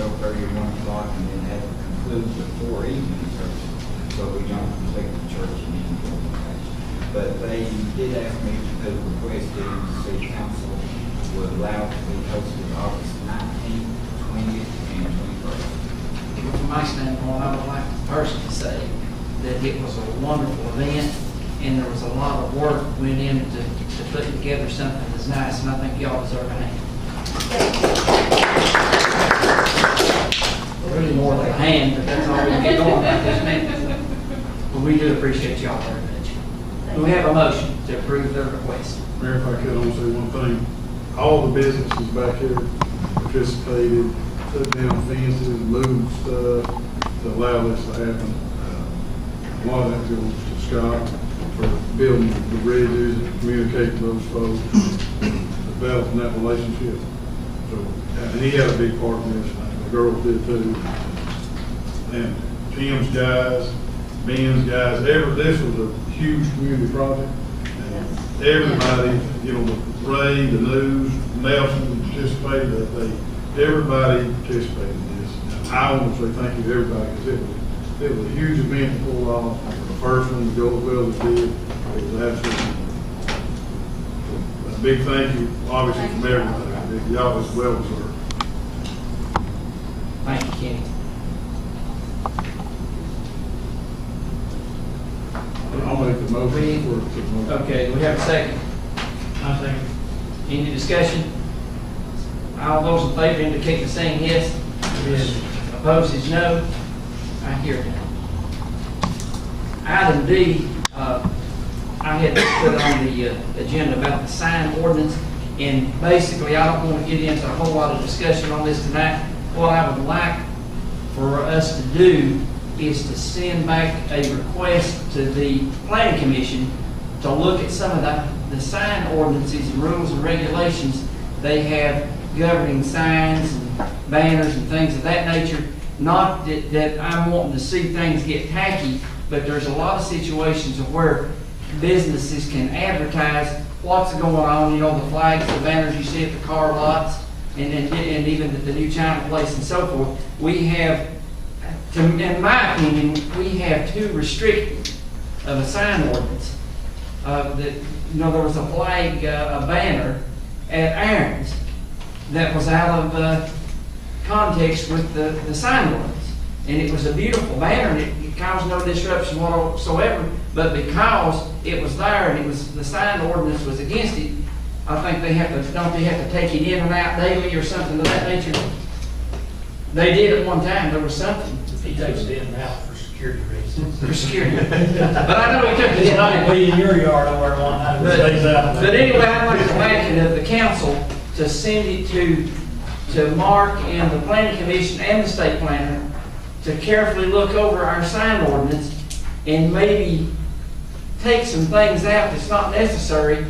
12:30 or 1 o'clock, and then have it conclude before evening service, so we don't complete the church in any way. But they did ask me to put a request in to see council would allow it to be hosted August 19th, 20th, and 21st. From my standpoint, I would like the person to say that it was a wonderful event, and there was a lot of work went into to put together something that's nice, and I think y'all deserve a hand. Really more than a hand, but that's all we can get going about this minute. But we do appreciate y'all very much. Do we have a motion to approve their request? Mayor, if I could only say one thing. All the businesses back here participated, took down fences, moved stuff to allow this to happen. A lot of that goes to Scott for building the bridges and communicating with those folks, developing that relationship. So, and he had a big part in this. The girls did too. And Tim's guys, Ben's guys, this was a huge community project. And everybody, you know, Ray, the news, Nelson participated. Everybody participated in this. And I want to say thank you to everybody because it was a huge event to pull off. The first one, the Gold Wells did, it was absolutely a big thank you, obviously, from everybody. Y'all was well deserved. Thank you, Kenny. I'll make the motion for it. Okay, do we have a second? I think. Any discussion? All those in favor indicate by saying yes. Yes. Opposed is no. I hear that. Item D, I had put on the agenda about the sign ordinance, and basically I don't want to get into a whole lot of discussion on this tonight. What I would like for us to do is to send back a request to the Planning Commission to look at some of the sign ordinances and rules and regulations they have governing signs and banners and things of that nature. Not that I'm wanting to see things get tacky, but there's a lot of situations of where businesses can advertise what's going on, you know, the flags, the banners you see at the car lots, and even at the new China place and so forth. We have, in my opinion, we have too restrictive of a sign ordinance. That, you know, there was a flag, a banner at Aaron's that was out of context with the sign ordinance. And it was a beautiful banner, and it caused no disruption whatsoever, but because it was there and it was, the sign ordinance was against it, I think they have to, don't they have to take it in and out daily or something of that nature? They did at one time, there was something. He takes it in and out for security reasons. For security. But I know he took it It's in. not gonna be in your yard over one night. It stays out. But anyway, I'd like to imagine of the council to send it to Mark and the Planning Commission and the State Planner to carefully look over our sign ordinance and maybe take some things out that's not necessary,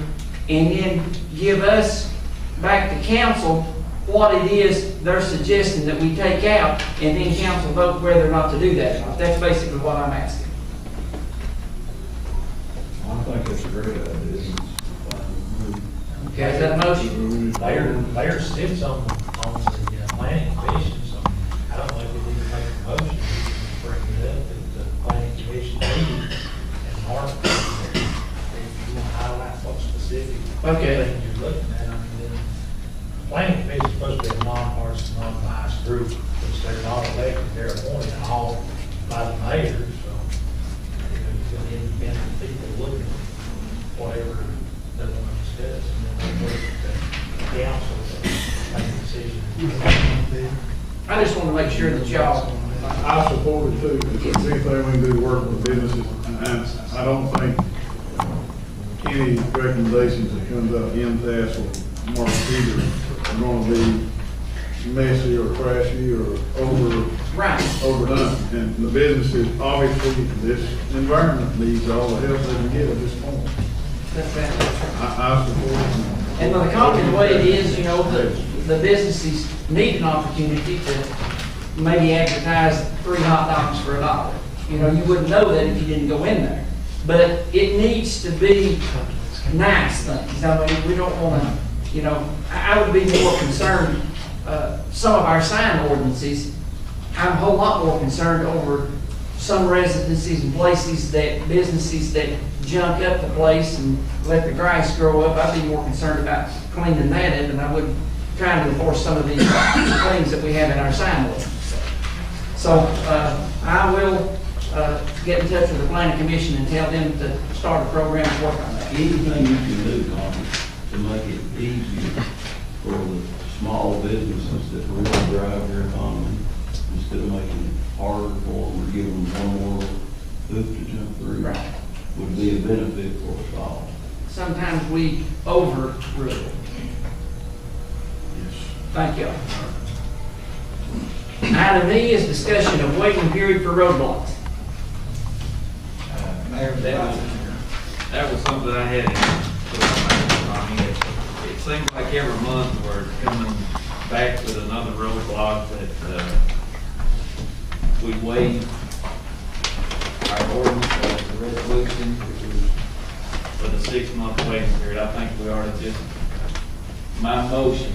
and then give us back to council what it is they're suggesting that we take out, and then council vote whether or not to do that or not. That's basically what I'm asking. I think that's a great idea. Okay, is that a motion? Mayor sits on the planning commission, so I don't know if we need to make a motion. We can bring it up at the planning commission meeting and Mark, if you want to highlight what specific things you're looking at. I mean, then the planning commission is supposed to be a non-partisan, non-biased group, which they're not elected, they're appointed all by the mayor, so you've got independent people looking at whatever they want to discuss, and then they work with the council to make a decision. I just want to make sure that y'all, I support it too, because anything we can do to work with businesses, and I don't think any recommendations that comes out of MTS or Mark Peter are going to be messy or trashy or overdone. And the businesses, obviously, this environment needs all the help they can get at this point. I support it. and with the economy the way it is, you know, the businesses need an opportunity to maybe advertise 3 hot dogs for $1. You know, you wouldn't know that if you didn't go in there. But it needs to be nice things. I mean, we don't want to, you know, I would be more concerned some of our sign ordinances, I'm a whole lot more concerned over some residencies and places that, businesses that junk up the place and let the grass grow up. I'd be more concerned about cleaning that up than I would trying to enforce some of these things that we have in our sign ordinance. So, I will, get in touch with the planning commission and tell them to start a program to work on that. Anything you can do, Tommy, to make it easier for the small businesses that really drive their economy, instead of making it harder for them or giving them one more hoop to jump through, Right. would be a benefit for us all. Sometimes we overrule. Thank you. Item E is discussion of waiting period for roadblocks. Mayor, That was something I had in mind. It seems like every month we're coming back with another roadblock that we waive our ordinance, the resolution for the 6-month waiting period. I think we ought to just, my motion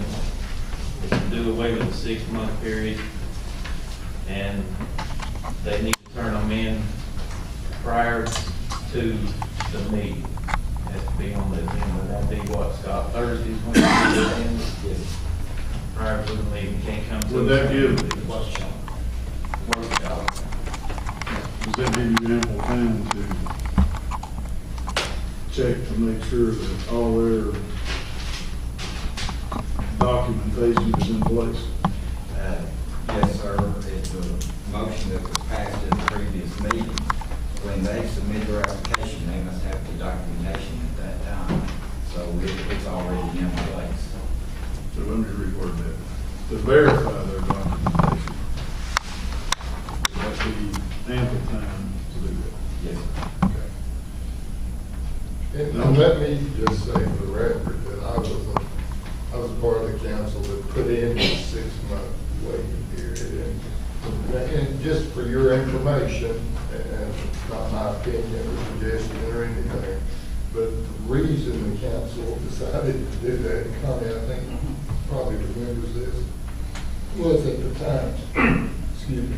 is to do away with the 6-month period, and they need to turn them in prior to the meeting. It has to be on the agenda. That'd be what, Scott, Thursdays when it's in? Prior to the meeting, can't come to. Would that give- Workshop. Does that give you ample time to check to make sure that all their documentation is in place? Yes, sir. It's a motion that was passed in the previous meeting. When they submit their application, they must have the documentation at that time. So it's already in place. So let me reword that. To verify their documentation. Would that be ample time to do that? Yes. Okay. And let me just say for the record that I was part of the council that put in the 6-month waiting period. And just for your information, and not my opinion or suggestion or anything, but the reason the council decided to do that, and Connie, I think probably remembers this, was at the time, excuse me,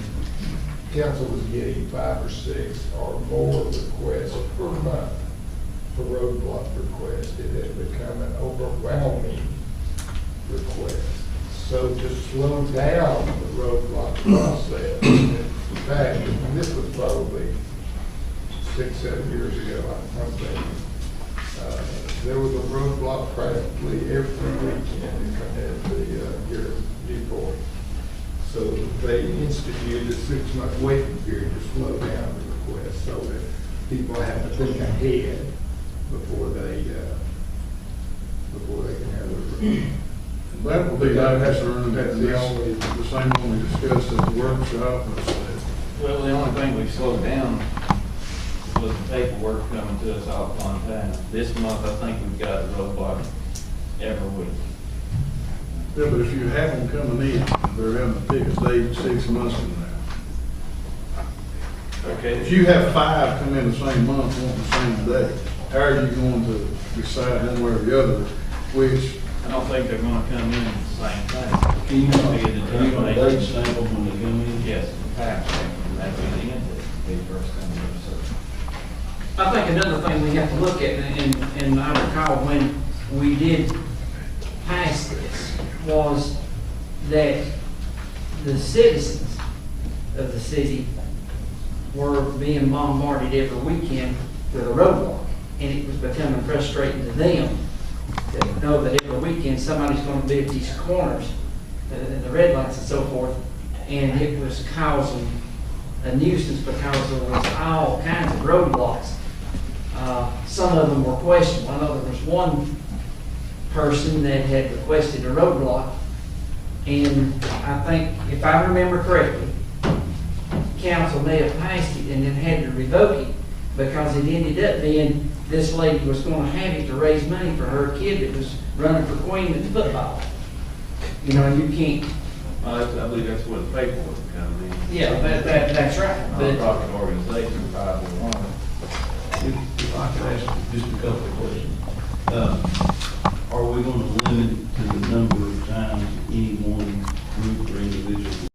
council was getting 5 or 6 or more requests per month for roadblock requests. It had become an overwhelming request. So to slow down the roadblock process, in fact, and this was probably 6, 7 years ago, I'm thinking, there was a roadblock practically every weekend at the here at Newport. So they instituted a 6-month waiting period to slow down the request so that people have to think ahead before they can have their. That will be my concern, That's and the this, only- the same one we discussed at the workshop, was that Well, the only thing we've slowed down was the paperwork coming to us all on time. This month, I think we've got a roadblock every week. yeah, but if you have them coming in, they're having to pick a date 6 months from now. Okay. If you have 5 come in the same month, on the same day, how are you going to decide one way or the other, which, I don't think they're gonna come in at the same time. Can you Be a not, can you not date determination. sample when they come in? Yes, perhaps, that's what the end is. Be first come, first served. I think another thing we have to look at, and I recall when we did pass this, was that the citizens of the city were being bombarded every weekend with a roadblock, and it was becoming frustrating to them to know that every weekend somebody's going to be at these corners, the red lights and so forth, and it was causing a nuisance because there was all kinds of roadblocks. Some of them were questionable. I know there was one person that had requested a roadblock, and I think, if I remember correctly, council may have passed it and then had to revoke it because it ended up being this lady was going to have it to raise money for her kid that was running for queen in football. You know, you can't. I believe that's where the paperwork comes in. Yeah, that's right. But Nonprofit organization, 501. If I could ask just a couple of questions. are we gonna limit it to the number of times any one group or individual